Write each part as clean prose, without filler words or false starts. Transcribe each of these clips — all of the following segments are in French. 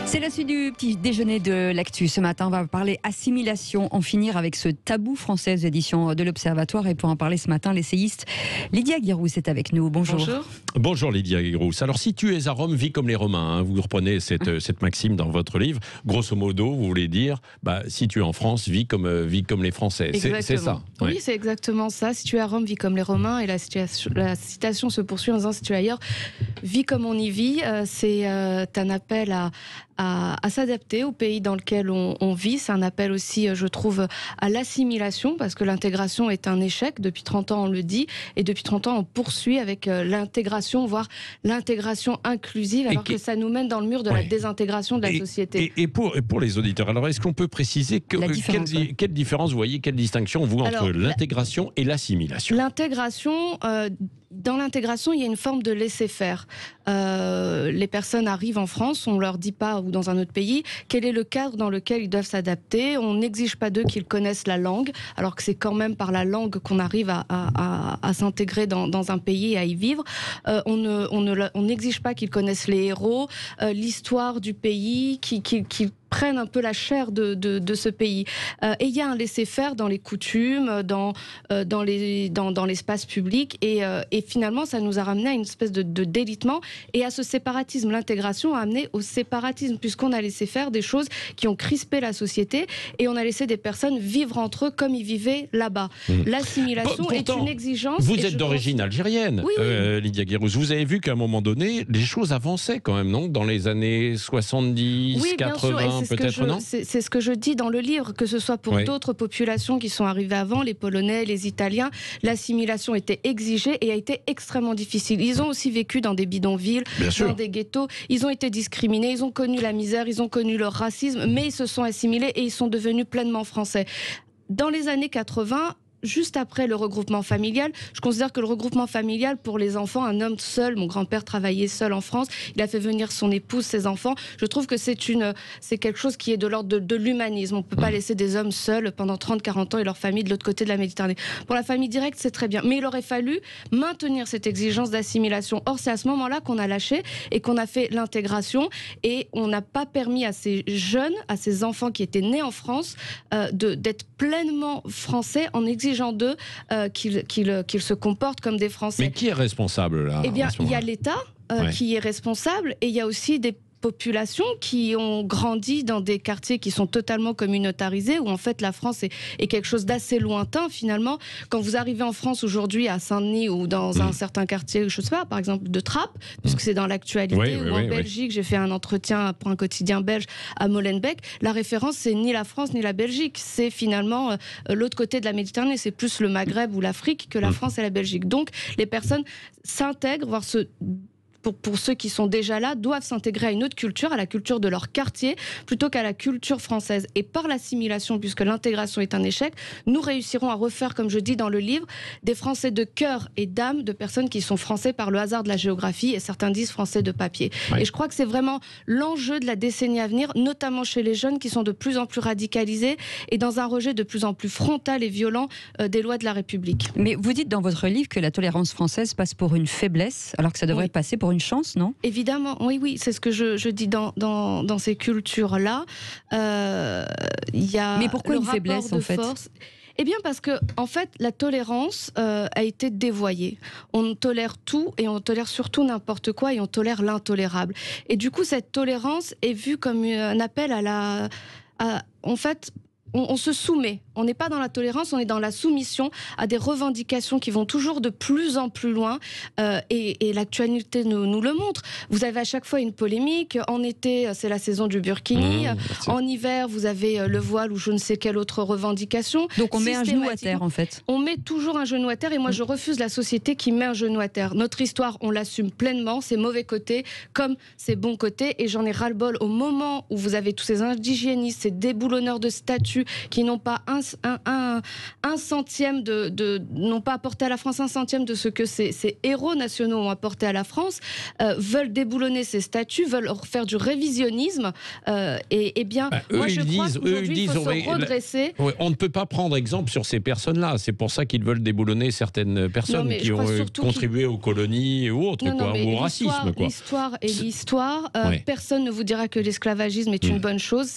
C'est la suite du petit déjeuner de l'actu. Ce matin, on va parler assimilation, en finir avec ce tabou français, édition de l'Observatoire. Et pour en parler ce matin, l'essayiste Lydia Guirous est avec nous. Bonjour. Bonjour Lydia Guirous. Alors, si tu es à Rome, vis comme les Romains. Vous reprenez cette maxime dans votre livre. Grosso modo, vous voulez dire, si tu es en France, vis comme les Français. C'est ça. Oui, c'est exactement ça. Si tu es à Rome, vis comme les Romains. Et la citation se poursuit en disant, si tu es ailleurs, vis comme on y vit. C'est un appel à s'adapter au pays dans lequel on vit. C'est un appel aussi, je trouve, à l'assimilation, parce que l'intégration est un échec. Depuis 30 ans, on le dit. Et depuis 30 ans, on poursuit avec l'intégration, voire l'intégration inclusive, alors que ça nous mène dans le mur de la désintégration de la société. Et pour les auditeurs, alors est-ce qu'on peut préciser quelle différence, vous voyez, quelle distinction vous entre l'intégration et l'assimilation ? L'intégration... Dans l'intégration, il y a une forme de laisser-faire. Les personnes arrivent en France, on ne leur dit pas, ou dans un autre pays, quel est le cadre dans lequel ils doivent s'adapter. On n'exige pas d'eux qu'ils connaissent la langue, alors que c'est quand même par la langue qu'on arrive à s'intégrer dans un pays et à y vivre. On n'exige pas qu'ils connaissent les héros, l'histoire du pays, qu'ils prennent un peu la chair de ce pays. Et il y a un laisser-faire dans les coutumes, dans l'espace public, et finalement ça nous a ramené à une espèce de délitement et à ce séparatisme. L'intégration a amené au séparatisme, puisqu'on a laissé faire des choses qui ont crispé la société, et on a laissé des personnes vivre entre eux comme ils vivaient là-bas. L'assimilation est une exigence. Vous êtes d'origine algérienne, oui. Lydia Guirous. Vous avez vu qu'à un moment donné, les choses avançaient quand même, non ? Dans les années 70, oui, 80... C'est ce que je dis dans le livre, que ce soit pour d'autres populations qui sont arrivées avant, les Polonais, les Italiens, l'assimilation était exigée et a été extrêmement difficile. Ils ont aussi vécu dans des bidonvilles, dans des ghettos, ils ont été discriminés, ils ont connu la misère, ils ont connu le racisme, mais ils se sont assimilés et ils sont devenus pleinement français. Dans les années 80, juste après le regroupement familial, je considère que le regroupement familial, pour les enfants, un homme seul, mon grand-père travaillait seul en France, il a fait venir son épouse, ses enfants, je trouve que c'est quelque chose qui est de l'ordre de l'humanisme. On ne peut pas laisser des hommes seuls pendant 30-40 ans et leur famille de l'autre côté de la Méditerranée. Pour la famille directe, c'est très bien, mais il aurait fallu maintenir cette exigence d'assimilation. Or, c'est à ce moment-là qu'on a lâché et qu'on a fait l'intégration, et on n'a pas permis à ces jeunes, à ces enfants qui étaient nés en France, d'être pleinement français en exigeant d'eux qu'ils se comportent comme des Français. Mais qui est responsable là ? Eh bien, il y a l'État qui est responsable, et il y a aussi des populations qui ont grandi dans des quartiers qui sont totalement communautarisés, où en fait la France est quelque chose d'assez lointain finalement. Quand vous arrivez en France aujourd'hui à Saint-Denis ou dans un certain quartier, je sais pas, par exemple de Trappes, puisque c'est dans l'actualité, ou en Belgique, j'ai fait un entretien pour un quotidien belge à Molenbeek, la référence c'est ni la France ni la Belgique, c'est finalement l'autre côté de la Méditerranée, c'est plus le Maghreb ou l'Afrique que la France et la Belgique. Donc les personnes s'intègrent, voire pour ceux qui sont déjà là, doivent s'intégrer à une autre culture, à la culture de leur quartier, plutôt qu'à la culture française. Et par l'assimilation, puisque l'intégration est un échec, nous réussirons à refaire, comme je dis dans le livre, des Français de cœur et d'âme, de personnes qui sont français par le hasard de la géographie, et certains disent français de papier. Et je crois que c'est vraiment l'enjeu de la décennie à venir, notamment chez les jeunes qui sont de plus en plus radicalisés et dans un rejet de plus en plus frontal et violent des lois de la République. Mais vous dites dans votre livre que la tolérance française passe pour une faiblesse, alors que ça devrait passer pour une chance, non ? Évidemment, oui, c'est ce que je dis dans ces cultures-là. Mais pourquoi une faiblesse en fait ? Eh bien parce que, en fait, la tolérance a été dévoyée. On tolère tout et on tolère surtout n'importe quoi, et on tolère l'intolérable. Et du coup, cette tolérance est vue comme un appel en fait, on se soumet. On n'est pas dans la tolérance, on est dans la soumission à des revendications qui vont toujours de plus en plus loin. Et l'actualité nous le montre. Vous avez à chaque fois une polémique. En été, c'est la saison du burkini. En hiver, vous avez le voile ou je ne sais quelle autre revendication. Donc on met un genou à terre, en fait. On met toujours un genou à terre. Et moi, je refuse la société qui met un genou à terre. Notre histoire, on l'assume pleinement. Ses mauvais côtés comme ses bons côtés. Et j'en ai ras-le-bol au moment où vous avez tous ces indigénistes, ces déboulonneurs de statues qui n'ont pas un un centième n'ont pas apporté à la France un centième de ce que ces héros nationaux ont apporté à la France, veulent déboulonner ces statuts, veulent faire du révisionnisme. Et bien, moi je crois qu'aujourd'hui il faut se redresser. On ne peut pas prendre exemple sur ces personnes-là. C'est pour ça qu'ils veulent déboulonner certaines personnes qui ont contribué aux colonies ou autres, ou au racisme. L'histoire est l'histoire. Personne ne vous dira que l'esclavagisme est une bonne chose.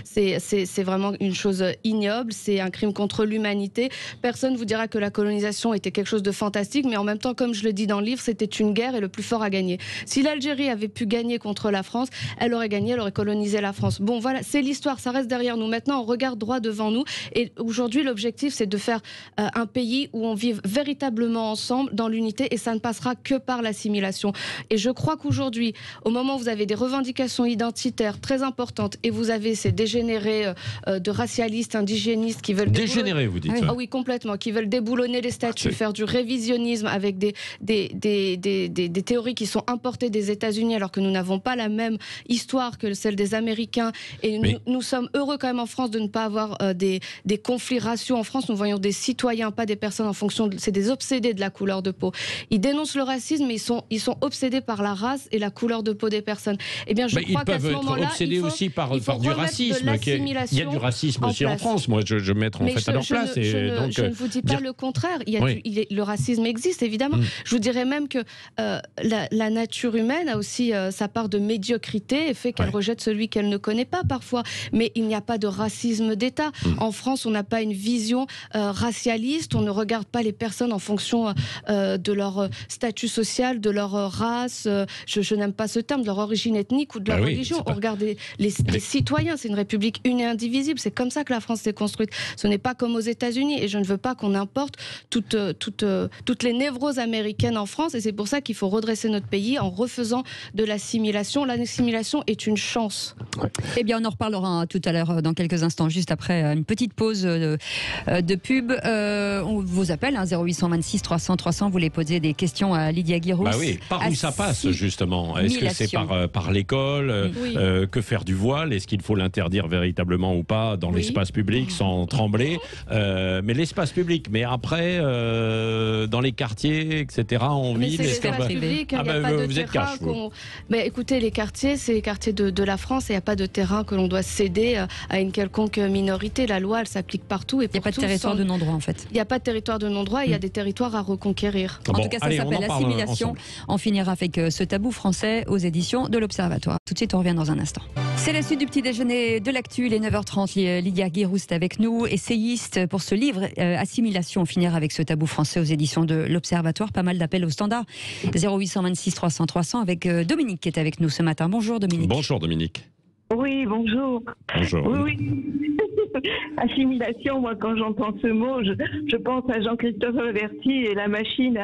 C'est vraiment une chose ignoble. C'est un crime contre l'humanité. Personne ne vous dira que la colonisation était quelque chose de fantastique, mais en même temps, comme je le dis dans le livre, c'était une guerre et le plus fort a gagné. Si l'Algérie avait pu gagner contre la France, elle aurait gagné, elle aurait colonisé la France. Bon, voilà, c'est l'histoire, ça reste derrière nous. Maintenant, on regarde droit devant nous. Et aujourd'hui, l'objectif, c'est de faire un pays où on vive véritablement ensemble, dans l'unité, et ça ne passera que par l'assimilation. Et je crois qu'aujourd'hui, au moment où vous avez des revendications identitaires très importantes, et vous avez ces dégénérés de racialistes, indigénistes qui veulent... Dégénérés, vous dites? Ah oui, complètement. Qui veulent déboulonner les statuts, faire du révisionnisme avec des théories qui sont importées des États-Unis, alors que nous n'avons pas la même histoire que celle des Américains. Et nous sommes heureux quand même en France de ne pas avoir des conflits raciaux. En France, nous voyons des citoyens, pas des personnes en fonction... C'est des obsédés de la couleur de peau. Ils dénoncent le racisme, mais ils sont obsédés par la race et la couleur de peau des personnes. Eh bien, je crois qu'à ce moment-là, ils peuvent être obsédés aussi par du racisme. Il y a du racisme aussi en France. Moi, je mettrais en fait à leur place. Je ne vous dis pas le contraire. Le racisme existe, évidemment. Je vous dirais même que la nature humaine a aussi sa part de médiocrité et fait qu'elle rejette celui qu'elle ne connaît pas parfois. Mais il n'y a pas de racisme d'État. En France, on n'a pas une vision racialiste. On ne regarde pas les personnes en fonction de leur statut social, de leur race. Je n'aime pas ce terme, de leur origine ethnique ou de leur religion. On regarde les citoyens. C'est une république une et indivisible. C'est comme ça que la France s'est construite. Ce n'est pas comme aux États-Unis. Et je ne veux pas qu'on importe toutes les névroses américaines en France. Et c'est pour ça qu'il faut redresser notre pays en refaisant de l'assimilation. L'assimilation est une chance. Eh bien, on en reparlera tout à l'heure, dans quelques instants, juste après une petite pause de pub. On vous appelle, 0826 300 300. Vous voulez poser des questions à Lydia Guirousse. Bah oui, par où ça passe justement? Est-ce que c'est par l'école? Que faire du voile? Est-ce qu'il faut l'interdire véritablement ou pas dans l'espace public sans trembler? Mais l'espace public, mais après, dans les quartiers, etc., en ville... C'est l'espace public, il n'y a pas de terrain Mais écoutez, les quartiers, c'est les quartiers de la France et il n'y a pas de terrain que l'on doit céder à une quelconque minorité. La loi, elle s'applique partout. Il n'y a pas de territoire de non-droit, en fait. Il n'y a pas de territoire de non-droit, il y a des territoires à reconquérir. En tout cas, ça s'appelle l'assimilation. On finira avec ce tabou français aux éditions de l'Observatoire. Tout de suite, on revient dans un instant. C'est la suite du petit déjeuner de l'actu, les 9h30. Lydia Guirousse est avec nous, essayiste pour ce livre Assimilation. On finira avec ce tabou français aux éditions de l'Observatoire. Pas mal d'appels au standard. 0826 300 300 avec Dominique qui est avec nous ce matin. Bonjour Dominique. Bonjour Dominique. Oui, bonjour. Bonjour. Oui. Assimilation, moi, quand j'entends ce mot, je pense à Jean-Christophe Averti et la machine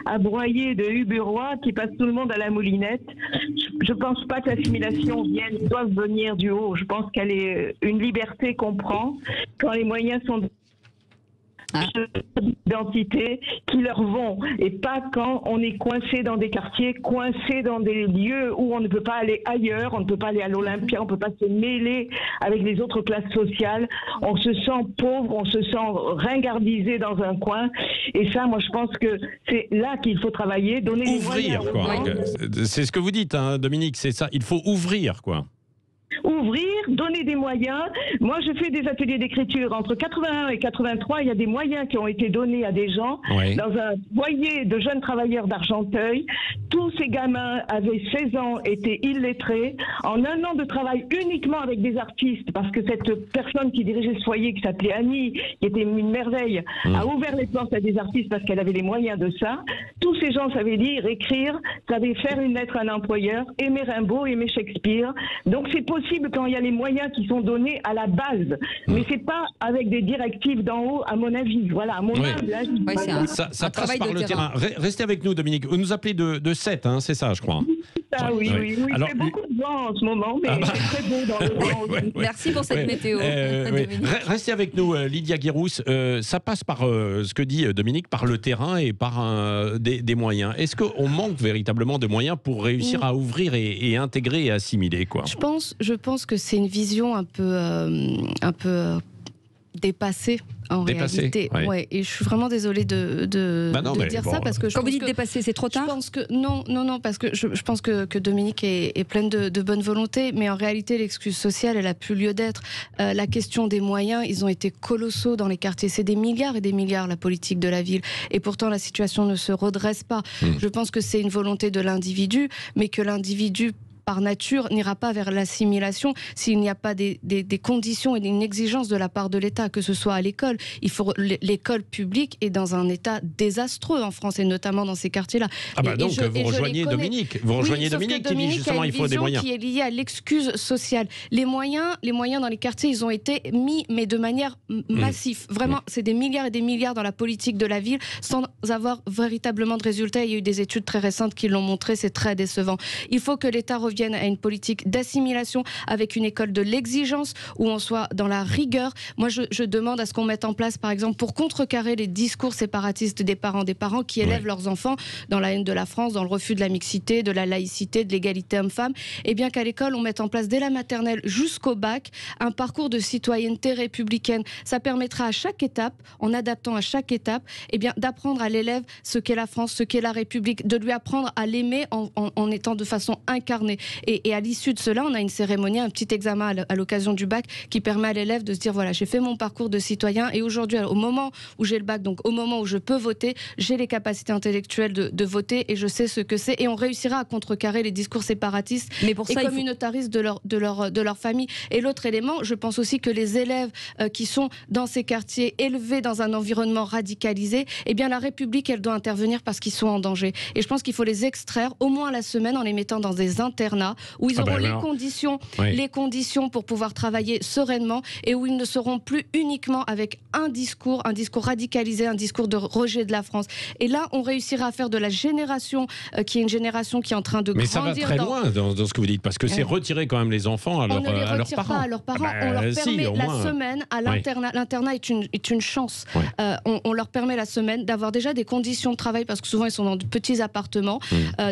à broyer de Huburoy qui passe tout le monde à la moulinette. Je pense pas que l'assimilation doive venir du haut. Je pense qu'elle est une liberté qu'on prend quand les moyens sont d'identité qui leur vont et pas quand on est coincé dans des quartiers, coincé dans des lieux où on ne peut pas aller ailleurs, on ne peut pas aller à l'Olympia, on ne peut pas se mêler avec les autres classes sociales, on se sent pauvre, on se sent ringardisé dans un coin et ça, moi je pense que c'est là qu'il faut travailler, donner ouvrir, les moyens. C'est ce que vous dites, hein, Dominique, c'est ça, il faut ouvrir, quoi. Ouvrir, donner des moyens. Moi, je fais des ateliers d'écriture. Entre 81 et 83, il y a des moyens qui ont été donnés à des gens dans un foyer de jeunes travailleurs d'Argenteuil. Tous ces gamins avaient 16 ans, étaient illettrés. En un an de travail uniquement avec des artistes, parce que cette personne qui dirigeait ce foyer, qui s'appelait Annie, qui était une merveille, a ouvert les portes à des artistes parce qu'elle avait les moyens de ça. Tous ces gens savaient lire, écrire, savaient faire une lettre à un employeur, aimer Rimbaud, aimer Shakespeare. Donc c'est possible quand il y a les moyens qui sont donnés à la base. Mais c'est pas avec des directives d'en haut, à mon avis. Voilà, à mon humble avis. Ça passe par le terrain. Restez avec nous, Dominique. Vous nous appelez de 7, hein, c'est ça, je crois. Oui. Alors, il fait beaucoup de vent en ce moment, mais c'est très beau dans le vent. Merci pour cette météo. Restez avec nous, Lydia Guirousse. Ça passe par ce que dit Dominique, par le terrain et par des moyens. Est-ce qu'on manque véritablement de moyens pour réussir à ouvrir et intégrer et assimiler, quoi? Je pense que c'est une vision un peu dépassé. En réalité, ouais. Et je suis vraiment désolée de dire ça parce que quand vous dites dépasser, c'est trop tard. Je pense que non, parce que je pense que Dominique est pleine de bonne volonté, mais en réalité, l'excuse sociale, elle a plus lieu d'être. La question des moyens, ils ont été colossaux dans les quartiers. C'est des milliards et des milliards la politique de la ville, et pourtant la situation ne se redresse pas. Je pense que c'est une volonté de l'individu, mais que l'individu par nature, n'ira pas vers l'assimilation s'il n'y a pas des conditions et une exigence de la part de l'État, que ce soit à l'école. L'école publique est dans un état désastreux en France, et notamment dans ces quartiers-là. Donc vous rejoignez Dominique. Vous rejoignez Dominique qui dit justement il faut des moyens. Qui est liée à l'excuse sociale. Les moyens dans les quartiers, ils ont été mis, mais de manière massive. Vraiment, c'est des milliards et des milliards dans la politique de la ville, sans avoir véritablement de résultats. Il y a eu des études très récentes qui l'ont montré, c'est très décevant. Il faut que l'État revienne à une politique d'assimilation avec une école de l'exigence où on soit dans la rigueur. Moi, je demande à ce qu'on mette en place, par exemple, pour contrecarrer les discours séparatistes des parents qui élèvent leurs enfants dans la haine de la France, dans le refus de la mixité, de la laïcité, de l'égalité homme-femme, et bien qu'à l'école, on mette en place dès la maternelle jusqu'au bac un parcours de citoyenneté républicaine. Ça permettra à chaque étape, en adaptant à chaque étape, d'apprendre à l'élève ce qu'est la France, ce qu'est la République, de lui apprendre à l'aimer en étant de façon incarnée. Et à l'issue de cela, on a une cérémonie, un petit examen à l'occasion du bac qui permet à l'élève de se dire voilà, j'ai fait mon parcours de citoyen et aujourd'hui, au moment où j'ai le bac, donc au moment où je peux voter, j'ai les capacités intellectuelles de voter et je sais ce que c'est. Et on réussira à contrecarrer les discours séparatistes et communautaristes de leur famille. Et l'autre élément, je pense aussi que les élèves qui sont dans ces quartiers élevés dans un environnement radicalisé, la République, elle doit intervenir parce qu'ils sont en danger. Et je pense qu'il faut les extraire au moins la semaine en les mettant dans des internats où ils auront les conditions pour pouvoir travailler sereinement et où ils ne seront plus uniquement avec un discours radicalisé, un discours de rejet de la France. Et là, on réussira à faire de la génération qui est une génération qui est en train de grandir. Mais ça va très loin dans ce que vous dites, parce que c'est retirer quand même les enfants à leurs parents. On ne les retire pas à leurs parents, on leur permet la semaine à l'internat. L'internat est une chance. On leur permet la semaine d'avoir déjà des conditions de travail, parce que souvent ils sont dans de petits appartements,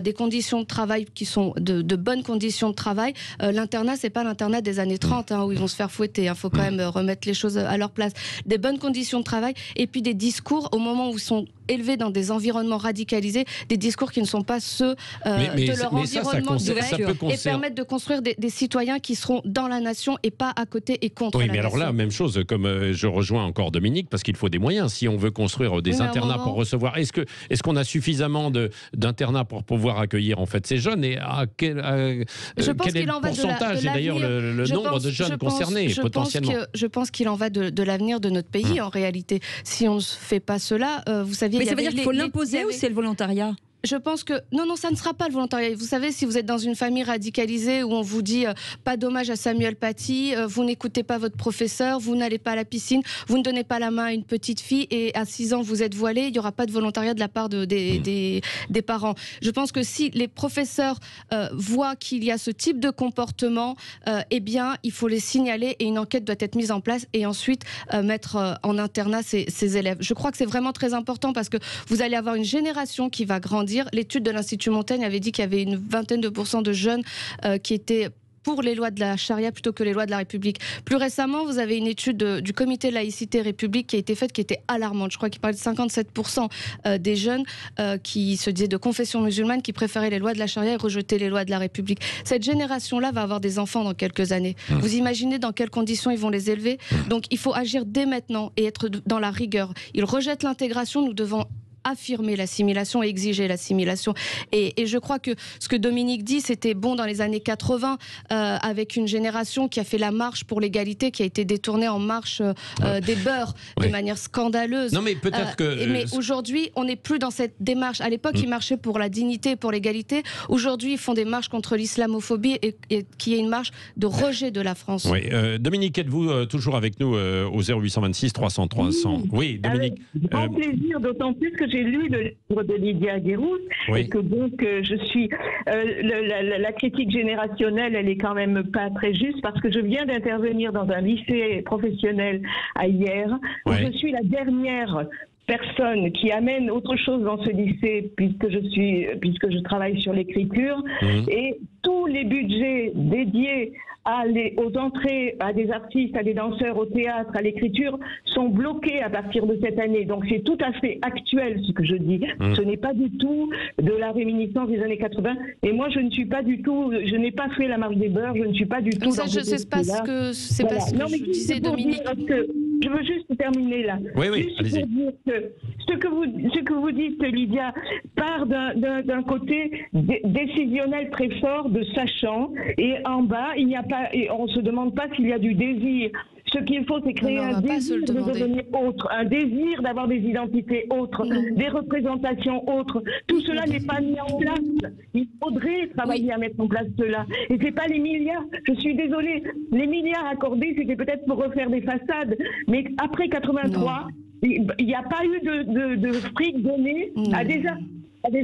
des conditions de travail qui sont de bonnes conditions de travail. L'internat, c'est pas l'internat des années 30 où ils vont se faire fouetter. Il faut quand même remettre les choses à leur place. Des bonnes conditions de travail et puis des discours au moment où ils sont élevés dans des environnements radicalisés, des discours qui ne sont pas ceux de leur environnement et permettre de construire des citoyens qui seront dans la nation et pas à côté et contre la nation. Oui, mais alors là, même chose, comme je rejoins encore Dominique, parce qu'il faut des moyens. Si on veut construire des internats pour recevoir... Est-ce qu'on a suffisamment d'internats pour pouvoir accueillir en fait ces jeunes et quel est le pourcentage et d'ailleurs le nombre de jeunes concernés potentiellement? Je pense qu'il en va de l'avenir de notre pays en réalité. Si on ne fait pas cela, vous savez... Mais ça veut dire qu'il faut l'imposer ou c'est le volontariat ? Je pense que non, ça ne sera pas le volontariat. Vous savez, si vous êtes dans une famille radicalisée où on vous dit pas d'hommage à Samuel Paty, vous n'écoutez pas votre professeur, vous n'allez pas à la piscine, vous ne donnez pas la main à une petite fille et à 6 ans vous êtes voilé, il n'y aura pas de volontariat de la part des parents. Je pense que si les professeurs voient qu'il y a ce type de comportement, il faut les signaler et une enquête doit être mise en place et ensuite mettre en internat ces élèves. Je crois que c'est vraiment très important parce que vous allez avoir une génération qui va grandir. L'étude de l'Institut Montaigne avait dit qu'il y avait une vingtaine de jeunes qui étaient pour les lois de la charia plutôt que les lois de la République. Plus récemment, vous avez une étude du comité laïcité République qui a été faite, qui était alarmante. Je crois qu'il parlait de 57% des jeunes qui se disaient de confession musulmane, qui préféraient les lois de la charia et rejetaient les lois de la République. Cette génération-là va avoir des enfants dans quelques années. Vous imaginez dans quelles conditions ils vont les élever? Donc il faut agir dès maintenant et être dans la rigueur. Ils rejettent l'intégration, nous devons affirmer l'assimilation et exiger l'assimilation. Et je crois que ce que Dominique dit, c'était bon dans les années 80, avec une génération qui a fait la marche pour l'égalité, qui a été détournée en marche des beurs de manière scandaleuse. Non, mais peut-être que... mais aujourd'hui, on n'est plus dans cette démarche. À l'époque, ils marchaient pour la dignité, pour l'égalité. Aujourd'hui, ils font des marches contre l'islamophobie et qui est une marche de rejet de la France. Oui. Dominique, êtes-vous toujours avec nous au 0826 300 300? Oui, Dominique. Avec grand plaisir, d'autant plus que j'ai lu le livre de Lydia Guérouz et que donc je suis la critique générationnelle, elle est quand même pas très juste parce que je viens d'intervenir dans un lycée professionnel à hier où je suis la dernière personne qui amène autre chose dans ce lycée, puisque je travaille sur l'écriture, et tous les budgets dédiés aux entrées, à des artistes, à des danseurs, au théâtre, à l'écriture, sont bloqués à partir de cette année. Donc c'est tout à fait actuel ce que je dis. Ce n'est pas du tout de la réminiscence des années 80. Et moi, je ne suis pas du tout, je n'ai pas fait la marche des beurs, je ne suis pas du tout ça, dans je sais pas ce que c'est voilà. Pas ce que je disais, Dominique. Je veux juste terminer là. Oui, allez-y. Pour dire que ce que vous dites, Lydia, part d'un côté décisionnel très fort, de sachant, et en bas, il n'y a pas, et on ne se demande pas s'il y a du désir. Ce qu'il faut, c'est créer un désir de devenir autre, un désir d'avoir des identités autres, des représentations autres. Tout cela n'est pas mis en place. Il faudrait travailler à mettre en place cela. Et c'est pas les milliards. Je suis désolée. Les milliards accordés, c'était peut-être pour refaire des façades. Mais après 83, il n'y a pas eu de fric donné à des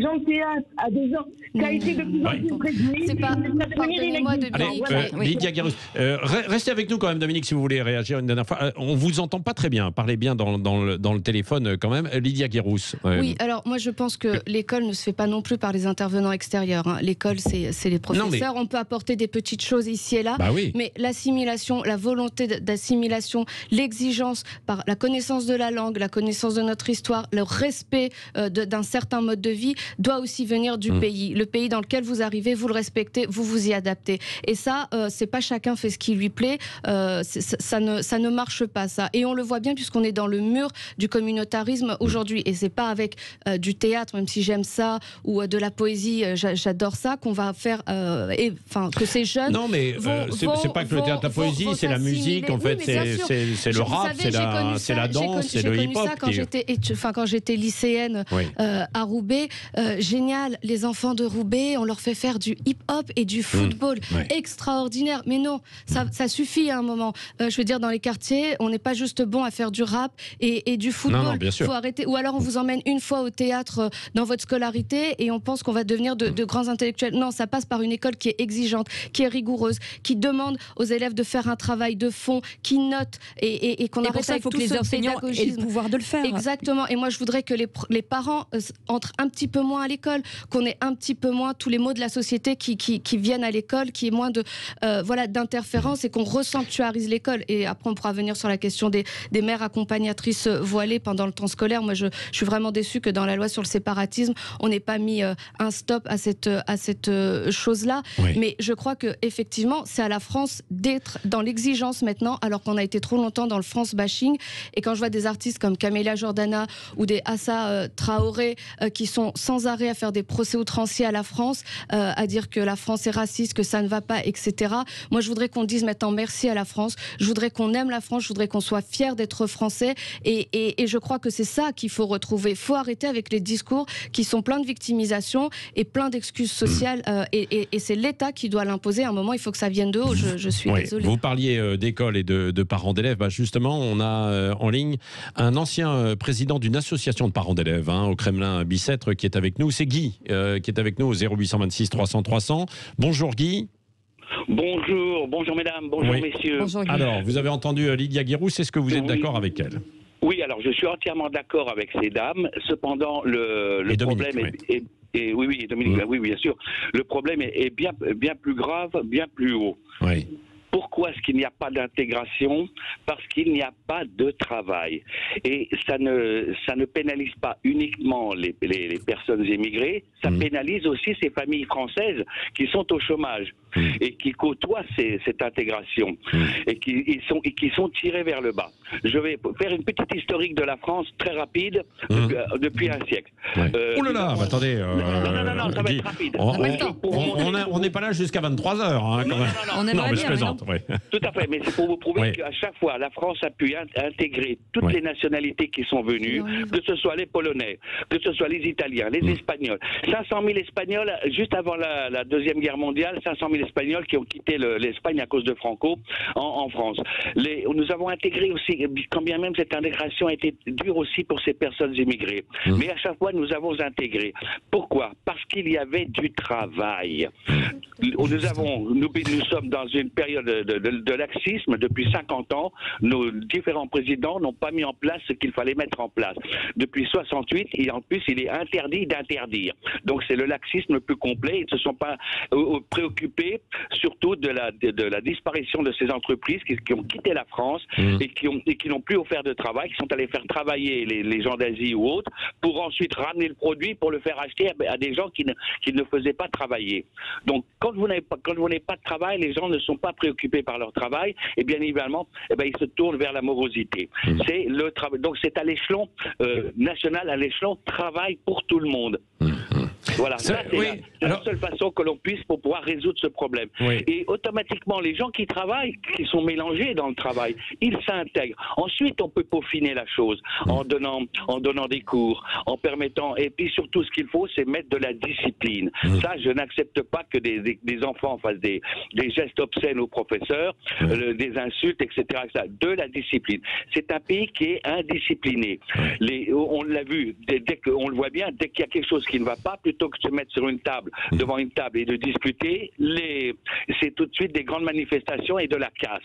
gens de théâtre, à des gens qui a été de plus en plus prévenus. C'est pas... Pardonnez-moi de Lydia Guéroust, restez avec nous quand même, Dominique, si vous voulez réagir une dernière fois. On vous entend pas très bien. Parlez bien dans le téléphone quand même. Lydia Guéroust. Oui, alors moi je pense que l'école ne se fait pas non plus par les intervenants extérieurs. Hein. L'école, c'est les professeurs. On peut apporter des petites choses ici et là, mais l'assimilation, la volonté d'assimilation, l'exigence par la connaissance de la langue, la connaissance de notre histoire, le respect d'un certain mode de vie doit aussi venir du pays. Le pays dans lequel vous arrivez, vous le respectez, vous vous y adaptez. Et ça, c'est pas chacun fait ce qui lui plaît. Ça ne marche pas, ça. Et on le voit bien puisqu'on est dans le mur du communautarisme aujourd'hui. Et c'est pas avec du théâtre, même si j'aime ça, ou de la poésie, j'adore ça, qu'on va faire, que ces jeunes. Non, mais c'est pas que le théâtre, la poésie, c'est la musique, en fait, c'est le rap, c'est la danse, c'est le hip-hop. Quand j'étais lycéenne à Roubaix, génial, les enfants de Roubaix, on leur fait faire du hip-hop et du football. Extraordinaire. Mais non, ça suffit à un moment. Je veux dire, dans les quartiers, on n'est pas juste bon à faire du rap et du football. Non, bien sûr. Faut arrêter. Ou alors on vous emmène une fois au théâtre dans votre scolarité et on pense qu'on va devenir de grands intellectuels. Non, ça passe par une école qui est exigeante, qui est rigoureuse, qui demande aux élèves de faire un travail de fond, qui note et qu'on arrête avec tout ce pédagogisme. Il faut que les enseignants aient le pouvoir de le faire. Exactement. Et moi, je voudrais que les parents entrent un petit peu moins à l'école, qu'on ait un petit peu moins tous les maux de la société qui viennent à l'école, qu'il y ait moins d'interférences et qu'on resanctuarise l'école. Et après, on pourra venir sur la question des mères accompagnatrices voilées pendant le temps scolaire. Moi, je suis vraiment déçue que dans la loi sur le séparatisme, on n'ait pas mis un stop à cette chose-là. Mais je crois que effectivement, c'est à la France d'être dans l'exigence maintenant, alors qu'on a été trop longtemps dans le France bashing. Et quand je vois des artistes comme Camélia Jordana ou des Assa Traoré qui sont sans arrêt à faire des procès outranciers à la France, à dire que la France est raciste, que ça ne va pas, etc. Moi, je voudrais qu'on dise maintenant merci à la France. Je voudrais qu'on aime la France. Je voudrais qu'on soit fiers d'être français. Et je crois que c'est ça qu'il faut retrouver. Il faut arrêter avec les discours qui sont pleins de victimisation et plein d'excuses sociales. Et c'est l'État qui doit l'imposer. À un moment, il faut que ça vienne de haut. Je suis désolée. Vous parliez d'école et de parents d'élèves. Justement, on a en ligne un ancien président d'une association de parents d'élèves au Kremlin Bicêtre qui est avec nous. C'est Guy qui est avec nous au 0826 300 300. Bonjour Guy. Bonjour mesdames, bonjour messieurs. Bonjour, Guy. Alors, vous avez entendu Lydia Guéroust, est-ce que vous êtes d'accord avec elle? Oui, alors je suis entièrement d'accord avec ces dames. Cependant, le problème est oui, Dominique, oui, bien sûr. Le problème est bien plus grave, bien plus haut. Oui. Pourquoi est-ce qu'il n'y a pas d'intégration? Parce qu'il n'y a pas de travail. Et ça ne pénalise pas uniquement les personnes émigrées, ça pénalise aussi ces familles françaises qui sont au chômage et qui côtoient cette intégration et qui sont tirées vers le bas. Je vais faire une petite historique de la France très rapide depuis un siècle. Oh là là, attendez. Non, ça va être rapide. On n'est pas là jusqu'à 23h. On non, mais je plaisante. Tout à fait, mais c'est pour vous prouver qu'à chaque fois, la France a pu intégrer toutes les nationalités qui sont venues, que ce soit les Polonais, que ce soit les Italiens, les Espagnols. 500 000 Espagnols, juste avant la Deuxième Guerre mondiale, 500 000 000 Espagnols qui ont quitté l'Espagne à cause de Franco en France. Nous avons intégré aussi, quand bien même cette intégration a été dure aussi pour ces personnes immigrées. Mais à chaque fois, nous avons intégré. Pourquoi? Parce qu'il y avait du travail. Nous sommes dans une période de laxisme depuis 50 ans. Nos différents présidents n'ont pas mis en place ce qu'il fallait mettre en place. Depuis 68, et en plus, il est interdit d'interdire. Donc c'est le laxisme le plus complet. Ils ne se sont pas préoccupés surtout de la disparition de ces entreprises qui ont quitté la France et qui n'ont plus offert de travail, qui sont allés faire travailler les gens d'Asie ou autres pour ensuite ramener le produit pour le faire acheter à des gens qui ne faisaient pas travailler. Donc quand vous n'avez pas de travail, les gens ne sont pas préoccupés par leur travail et bien évidemment ils se tournent vers la morosité. C'est le travail. Donc c'est à l'échelon national, à l'échelon travail pour tout le monde. Voilà, ça c'est la seule façon que l'on puisse pour pouvoir résoudre ce problème. Oui. Et automatiquement, les gens qui travaillent, qui sont mélangés dans le travail, ils s'intègrent. Ensuite, on peut peaufiner la chose en donnant des cours, en permettant. Et puis surtout, ce qu'il faut, c'est mettre de la discipline. Ça, je n'accepte pas que des enfants fassent des gestes obscènes aux professeurs, des insultes, etc., etc. De la discipline. C'est un pays qui est indiscipliné. On l'a vu, on le voit bien, dès qu'il y a quelque chose qui ne va pas, plutôt que de se mettre sur une table, devant une table et de discuter, c'est tout de suite des grandes manifestations et de la casse.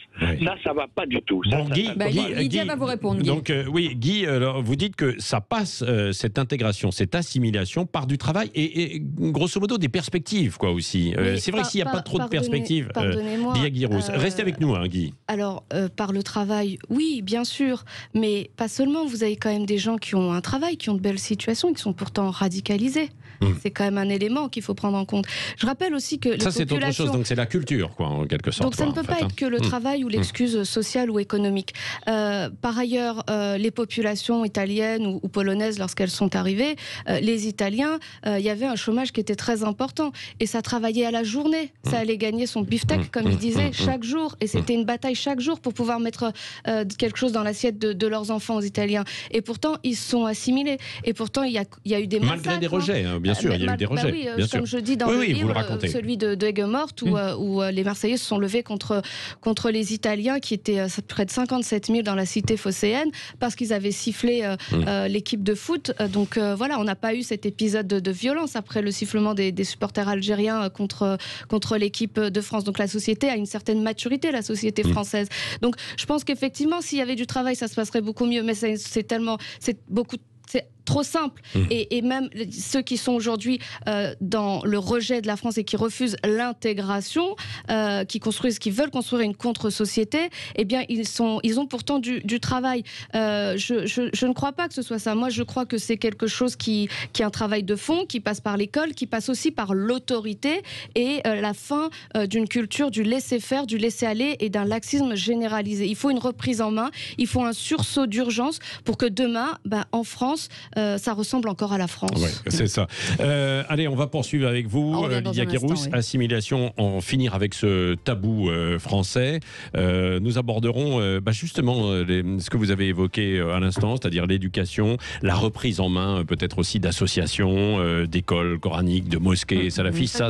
Ça va pas du tout. Bon, Lydia va vous répondre. Guy. Donc, Guy, alors, vous dites que ça passe, cette intégration, cette assimilation, par du travail et grosso modo des perspectives, quoi, aussi. C'est vrai que s'il n'y a pas trop de perspectives, Lydia Guirousse. Restez avec nous, Guy. Alors, par le travail, oui, bien sûr, mais pas seulement. Vous avez quand même des gens qui ont un travail, qui ont de belles situations, qui sont pourtant radicalisés. C'est quand même un élément qu'il faut prendre en compte. Je rappelle aussi que ça, c'est autre chose, donc c'est la culture, quoi, en quelque sorte. Donc ça ne peut pas être que le travail ou l'excuse sociale ou économique. Par ailleurs, les populations italiennes ou polonaises, lorsqu'elles sont arrivées, les Italiens, il y avait un chômage qui était très important. Et ça travaillait à la journée. Ça allait gagner son beefsteak, comme ils disaient, chaque jour. Et c'était une bataille chaque jour pour pouvoir mettre quelque chose dans l'assiette de leurs enfants aux Italiens. Et pourtant, ils se sont assimilés. Et pourtant, il y a eu des massacres. Malgré des rejets, bien sûr, il y a eu des rejets. Oui, comme je dis dans le livre, celui de Aigues-Mortes, où les Marseillais se sont levés contre les Italiens, qui étaient près de 57 000 dans la cité phocéenne, parce qu'ils avaient sifflé l'équipe de foot. Donc voilà, on n'a pas eu cet épisode de violence après le sifflement des supporters algériens contre l'équipe de France. Donc la société a une certaine maturité, la société française. Donc je pense qu'effectivement, s'il y avait du travail, ça se passerait beaucoup mieux. Mais c'est trop simple. Et même ceux qui sont aujourd'hui dans le rejet de la France et qui refusent l'intégration, qui veulent construire une contre-société, eh bien, ils ont pourtant du travail. Je ne crois pas que ce soit ça. Moi, je crois que c'est quelque chose qui est un travail de fond, qui passe par l'école, qui passe aussi par l'autorité et la fin d'une culture du laisser-faire, du laisser-aller et d'un laxisme généralisé. Il faut une reprise en main, il faut un sursaut d'urgence pour que demain, en France, ça ressemble encore à la France. Ouais, c'est ça. Allez, on va poursuivre avec vous, Lydia Guirousse. Assimilation, en finir avec ce tabou français. Nous aborderons justement ce que vous avez évoqué à l'instant, c'est-à-dire l'éducation, la reprise en main peut-être aussi d'associations, d'écoles coraniques, de mosquées salafistes.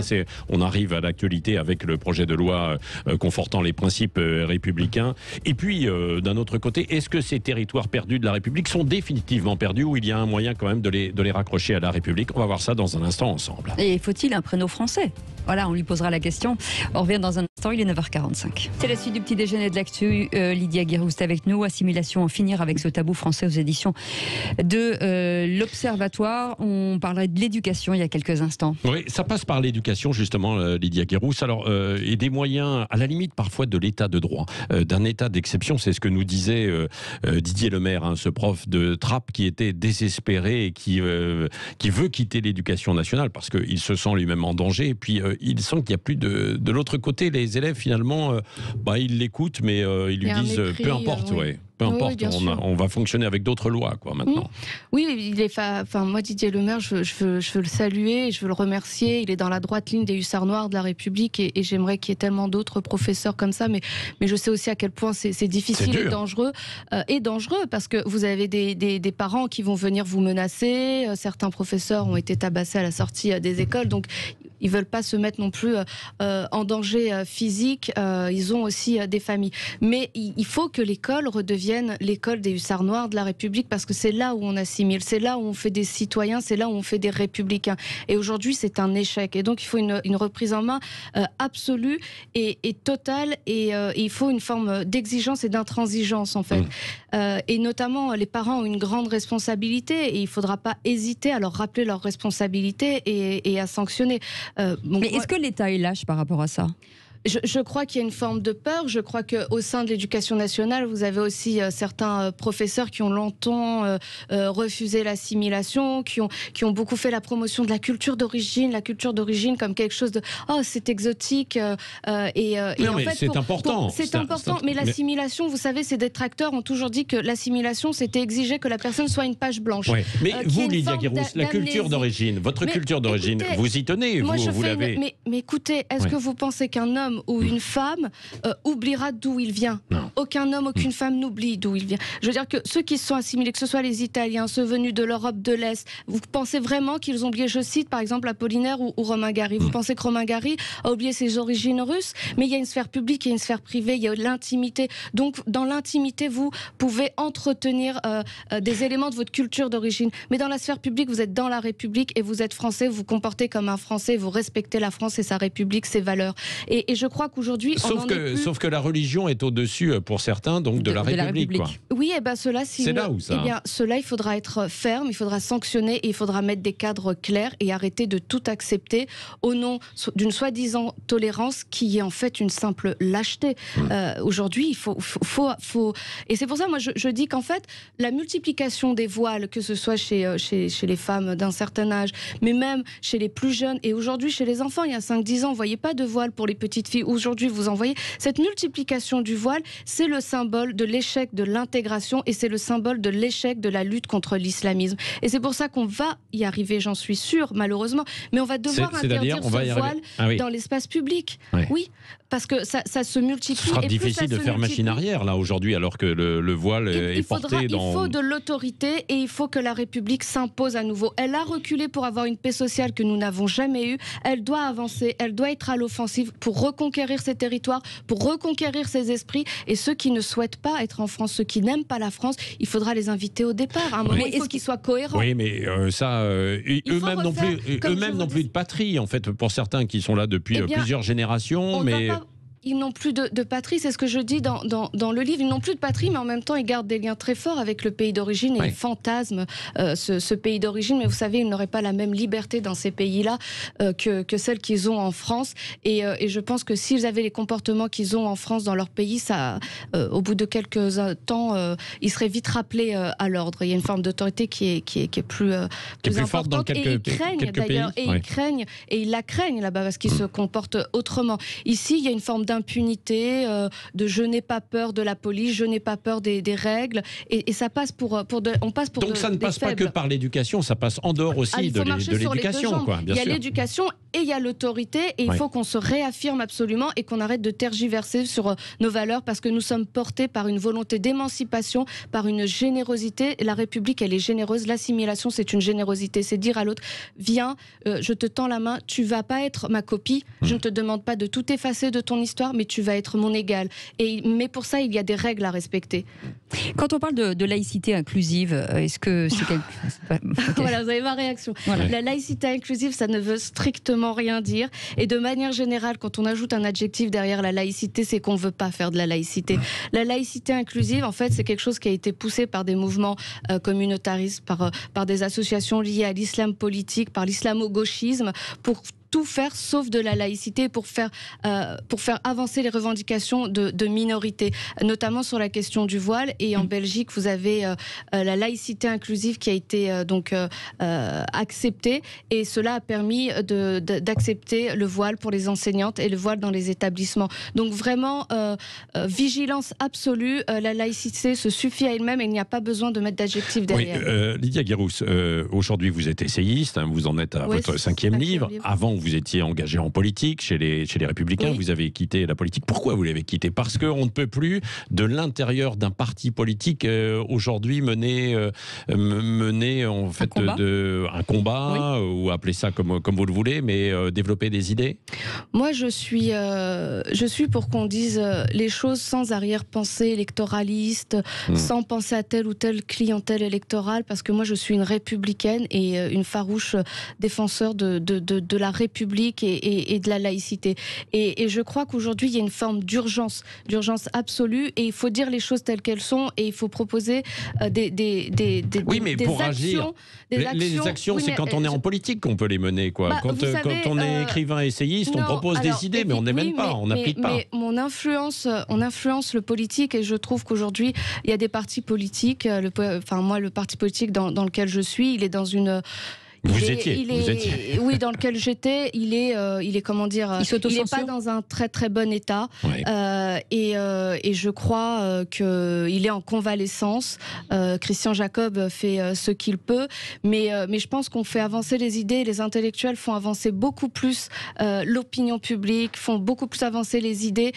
On arrive à l'actualité avec le projet de loi confortant les principes républicains. Et puis, d'un autre côté, est-ce que ces territoires perdus de la République sont définitivement perdus ou il y a un moyen quand même de les raccrocher à la République? On va voir ça dans un instant ensemble. Et faut-il un prénom français? Voilà, on lui posera la question. On revient dans un instant, il est 9h45. C'est la suite du petit déjeuner de l'actu. Lydia Guirousse avec nous. Assimilation, en finir avec ce tabou français aux éditions de l'Observatoire. On parlerait de l'éducation il y a quelques instants. Oui, ça passe par l'éducation justement, Lydia Guirousse. Alors, et des moyens, à la limite parfois de l'état de droit, d'un état d'exception. C'est ce que nous disait Didier Lemaire, ce prof de Trappes qui était désespéré et qui veut quitter l'éducation nationale parce qu'il se sent lui-même en danger. Et puis, il sent qu'il n'y a plus de l'autre côté. Les élèves, finalement, ils l'écoutent, mais ils lui disent peu importe, peu importe, on va fonctionner avec d'autres lois, quoi, maintenant. Oui, moi, Didier Lemaire, je veux le saluer, je veux le remercier. Il est dans la droite ligne des hussards noirs de la République et j'aimerais qu'il y ait tellement d'autres professeurs comme ça. Mais je sais aussi à quel point c'est difficile et dangereux. Parce que vous avez des parents qui vont venir vous menacer. Certains professeurs ont été tabassés à la sortie des écoles. Donc, ils veulent pas se mettre non plus en danger physique. Ils ont aussi des familles. Mais il faut que l'école redevienne l'école des hussards noirs de la République, parce que c'est là où on assimile, c'est là où on fait des citoyens, c'est là où on fait des républicains. Et aujourd'hui, c'est un échec. Et donc, il faut une reprise en main absolue et totale. Et il faut une forme d'exigence et d'intransigeance, en fait. Et notamment, les parents ont une grande responsabilité et il ne faudra pas hésiter à leur rappeler leurs responsabilités et à sanctionner. Mais est-ce que l'État est lâche par rapport à ça ? Je crois qu'il y a une forme de peur. Je crois qu'au sein de l'éducation nationale, vous avez aussi certains professeurs qui ont longtemps refusé l'assimilation, qui ont beaucoup fait la promotion de la culture d'origine comme quelque chose de « oh, c'est exotique ». Non, mais c'est important. C'est important, mais l'assimilation, vous savez, ces détracteurs ont toujours dit que l'assimilation, c'était exiger que la personne soit une page blanche. Ouais. Mais vous, Lydia Guirousse, la culture d'origine, votre culture d'origine, vous y tenez, vous l'avez... Mais écoutez, est-ce que vous pensez qu'un homme ou une femme oubliera d'où il vient? Non. Aucun homme, aucune femme n'oublie d'où il vient. Je veux dire que ceux qui se sont assimilés, que ce soit les Italiens, ceux venus de l'Europe de l'Est, vous pensez vraiment qu'ils ont oublié, je cite par exemple Apollinaire ou Romain Gary, vous pensez que Romain Gary a oublié ses origines russes? Mais il y a une sphère publique, il y a une sphère privée, il y a l'intimité. Donc dans l'intimité, vous pouvez entretenir des éléments de votre culture d'origine. Mais dans la sphère publique, vous êtes dans la République et vous êtes français, vous vous comportez comme un Français, vous respectez la France et sa République, ses valeurs. Et je crois qu'aujourd'hui... Sauf que la religion est au-dessus pour certains donc de la République. Quoi. Oui, et bien cela, c'est là où ça... cela, il faudra être ferme, il faudra sanctionner et il faudra mettre des cadres clairs et arrêter de tout accepter au nom d'une soi-disant tolérance qui est en fait une simple lâcheté. Aujourd'hui, il faut... Et c'est pour ça, moi, je dis qu'en fait, la multiplication des voiles, que ce soit chez les femmes d'un certain âge, mais même chez les plus jeunes, et aujourd'hui chez les enfants, il y a 5-10 ans, on ne voyait pas de voile pour les petites filles. Aujourd'hui, vous en voyez. Cette multiplication du voile, c'est le symbole de l'échec de l'intégration et c'est le symbole de l'échec de la lutte contre l'islamisme. Et c'est pour ça qu'on va y arriver, j'en suis sûre, malheureusement, mais on va devoir interdire ce voile dans l'espace public. Oui, parce que ça se multiplie. Ce sera difficile de faire machine arrière, là, aujourd'hui, alors que le voile est porté dans... Il faut de l'autorité et il faut que la République s'impose à nouveau. Elle a reculé pour avoir une paix sociale que nous n'avons jamais eue. Elle doit avancer, elle doit être à l'offensive pour reconquérir ses territoires, pour reconquérir ses esprits. Et ceux qui ne souhaitent pas être en France, ceux qui n'aiment pas la France, il faudra les inviter au départ. À un moment, il faut qu'ils soient cohérents. Oui, mais eux-mêmes n'ont plus de patrie, en fait, pour certains qui sont là depuis plusieurs générations. Ils n'ont plus de patrie, c'est ce que je dis dans le livre. Ils n'ont plus de patrie, mais en même temps, ils gardent des liens très forts avec le pays d'origine et ils fantasment ce pays d'origine. Mais vous savez, ils n'auraient pas la même liberté dans ces pays-là que celle qu'ils ont en France. Et je pense que s'ils avaient les comportements qu'ils ont en France dans leur pays, au bout de quelques temps, ils seraient vite rappelés à l'ordre. Il y a une forme d'autorité qui est plus forte dans quelques pays. Ils craignent, et ils la craignent là-bas parce qu'ils se comportent autrement. Ici, il y a une forme d'impunité, de je n'ai pas peur de la police, je n'ai pas peur des règles, et ça passe on passe pour donc ça ne passe pas que par l'éducation, ça passe en dehors aussi de l'éducation. Il y a l'éducation et il y a l'autorité, et il faut qu'on se réaffirme absolument et qu'on arrête de tergiverser sur nos valeurs, parce que nous sommes portés par une volonté d'émancipation, par une générosité. La République, elle est généreuse. L'assimilation, c'est une générosité, c'est dire à l'autre, viens, je te tends la main, tu vas pas être ma copie, je ne te demande pas de tout effacer de ton histoire, mais tu vas être mon égal. Mais pour ça, il y a des règles à respecter. Quand on parle de laïcité inclusive, est-ce que c'est Voilà, vous avez ma réaction. Voilà. La laïcité inclusive, ça ne veut strictement rien dire. Et de manière générale, quand on ajoute un adjectif derrière la laïcité, c'est qu'on ne veut pas faire de la laïcité. La laïcité inclusive, en fait, c'est quelque chose qui a été poussé par des mouvements communautaristes, par des associations liées à l'islam politique, par l'islamo-gauchisme, pour tout faire sauf de la laïcité, pour faire avancer les revendications de minorités, notamment sur la question du voile. Et en Belgique, vous avez la laïcité inclusive qui a été acceptée, et cela a permis d'accepter le voile pour les enseignantes et le voile dans les établissements. Donc vraiment, vigilance absolue, la laïcité se suffit à elle-même et il n'y a pas besoin de mettre d'adjectifs derrière. Oui, Lydia Guirousse, aujourd'hui vous êtes essayiste, vous en êtes à votre cinquième livre. Avant, vous étiez engagé en politique chez les Républicains. Oui. Vous avez quitté la politique. Pourquoi vous l'avez quitté? Parce qu'on ne peut plus, de l'intérieur d'un parti politique, aujourd'hui mener en fait un combat, oui, ou appeler ça comme vous le voulez, mais développer des idées. Moi, je suis pour qu'on dise les choses sans arrière-pensée électoraliste, sans penser à telle ou telle clientèle électorale, parce que moi, je suis une républicaine et une farouche défenseur de la République et de la laïcité. Et je crois qu'aujourd'hui, il y a une forme d'urgence absolue, et il faut dire les choses telles qu'elles sont, et il faut proposer oui, mais pour agir, les actions, oui, c'est quand on est en politique qu'on peut les mener, quoi. Bah, quand on est écrivain essayiste, on propose des idées, mais on n'émène pas, on n'applique pas. Mais on influence le politique, et je trouve qu'aujourd'hui, il y a des partis politiques. Moi, le parti politique dans lequel je suis, il est dans une... Vous étiez. Oui, dans lequel j'étais, il est comment dire, il n'est pas dans un très très bon état, ouais. Et je crois qu'il est en convalescence. Christian Jacob fait ce qu'il peut, mais je pense qu'on fait avancer les idées. Les intellectuels font avancer beaucoup plus l'opinion publique, font beaucoup plus avancer les idées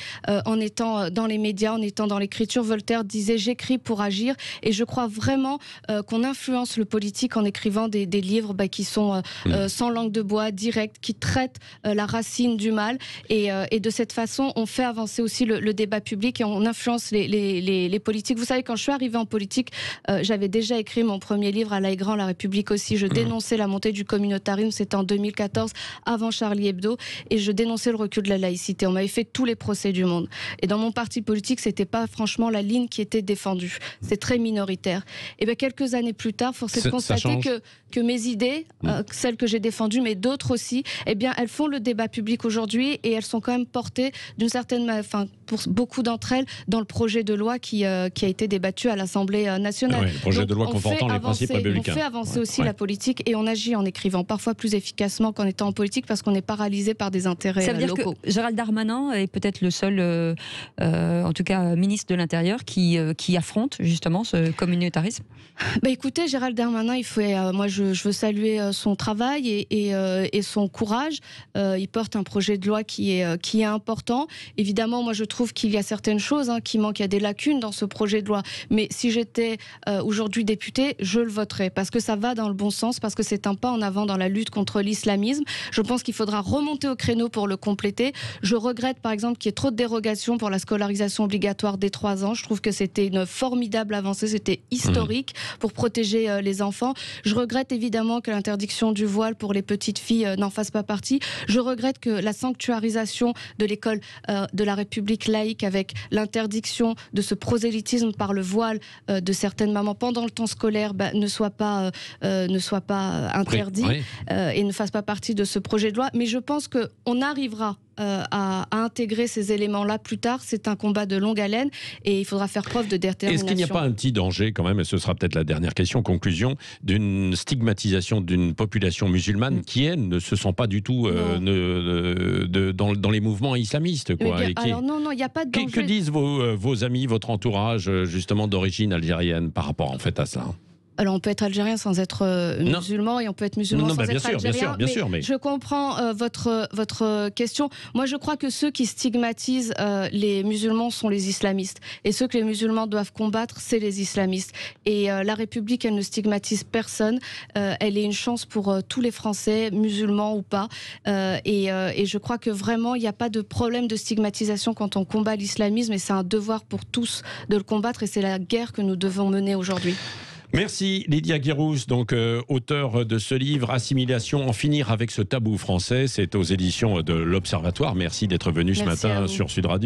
en étant dans les médias, en étant dans l'écriture. Voltaire disait « j'écris pour agir », et je crois vraiment qu'on influence le politique en écrivant des livres qui sont sans langue de bois, directs, qui traitent la racine du mal, et de cette façon on fait avancer aussi le débat public, et on influence les politiques. Vous savez, quand je suis arrivée en politique, j'avais déjà écrit mon premier livre à l'Aigran, La République aussi. Je dénonçais la montée du communautarisme, c'était en 2014, avant Charlie Hebdo, et je dénonçais le recul de la laïcité. On m'avait fait tous les procès du monde, et dans mon parti politique, c'était pas franchement la ligne qui était défendue, c'est très minoritaire. Et bien quelques années plus tard, force est de constater que mes idées, celles que j'ai défendues, mais d'autres aussi, eh bien, elles font le débat public aujourd'hui, et elles sont quand même portées d'une certaine, pour beaucoup d'entre elles, dans le projet de loi qui a été débattu à l'Assemblée nationale. Ouais, le projet de loi confortant les principes républicains. On fait avancer aussi la politique, et on agit en écrivant, parfois plus efficacement qu'en étant en politique, parce qu'on est paralysé par des intérêts locaux. Ça veut dire que Gérald Darmanin est peut-être le seul, en tout cas ministre de l'Intérieur, qui affronte justement ce communautarisme. Écoutez, Gérald Darmanin, moi je veux saluer son travail et son courage. Il porte un projet de loi qui est important. Évidemment, moi je trouve qu'il y a certaines choses qui manquent, il y a des lacunes dans ce projet de loi. Mais si j'étais aujourd'hui députée, je le voterais, parce que ça va dans le bon sens, parce que c'est un pas en avant dans la lutte contre l'islamisme. Je pense qu'il faudra remonter au créneau pour le compléter. Je regrette par exemple qu'il y ait trop de dérogations pour la scolarisation obligatoire dès 3 ans. Je trouve que c'était une formidable avancée, c'était historique pour protéger les enfants. Je regrette évidemment que l'interdiction du voile pour les petites filles n'en fasse pas partie. Je regrette que la sanctuarisation de l'école de la République laïque, avec l'interdiction de ce prosélytisme par le voile de certaines mamans pendant le temps scolaire, ne soit pas interdit, et ne fasse pas partie de ce projet de loi. Mais je pense qu'on arrivera à intégrer ces éléments-là plus tard. C'est un combat de longue haleine, et il faudra faire preuve de détermination. Est-ce qu'il n'y a pas un petit danger quand même, et ce sera peut-être la dernière question, conclusion, d'une stigmatisation d'une population musulmane qui, elle, ne se sent pas du tout dans les mouvements islamistes, quoi. Alors non, il n'y a pas de danger. Que disent vos amis, votre entourage, justement d'origine algérienne, par rapport en fait à ça? Alors on peut être algérien sans être musulman, et on peut être musulman sans être algérien. Bien sûr, mais je comprends votre question. Moi je crois que ceux qui stigmatisent les musulmans sont les islamistes, et ceux que les musulmans doivent combattre, c'est les islamistes. Et la République, elle ne stigmatise personne. Elle est une chance pour tous les Français, musulmans ou pas. Et je crois que vraiment il n'y a pas de problème de stigmatisation quand on combat l'islamisme, et c'est un devoir pour tous de le combattre, et c'est la guerre que nous devons mener aujourd'hui. Merci Lydia Guirousse, donc auteure de ce livre Assimilation, en finir avec ce tabou français. C'est aux éditions de l'Observatoire. Merci d'être venue ce matin sur Sud Radio.